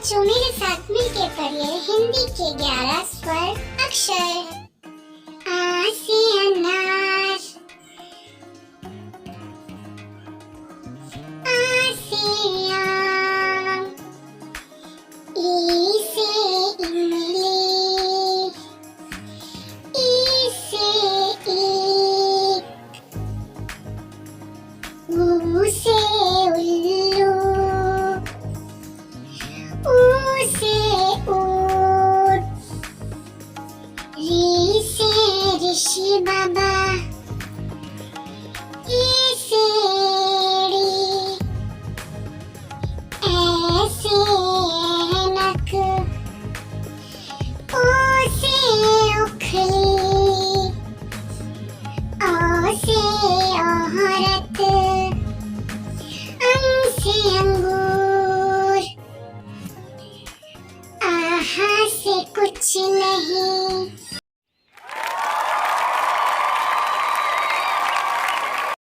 बच्चों मेरे साथ मिलके पढ़िए हिंदी के 11 स्वर अक्षर। आ से अनार, आ से आम, ई से इमली, ई से ईख, ऊ से उल्लू, ऊ से ऊंट, री से ऋषि बाबा, ए से एड़ी, ए से ऐनक, ओ से उखली, ओ से औरत, अंग से अंगूर, आहा से कुछ नहीं,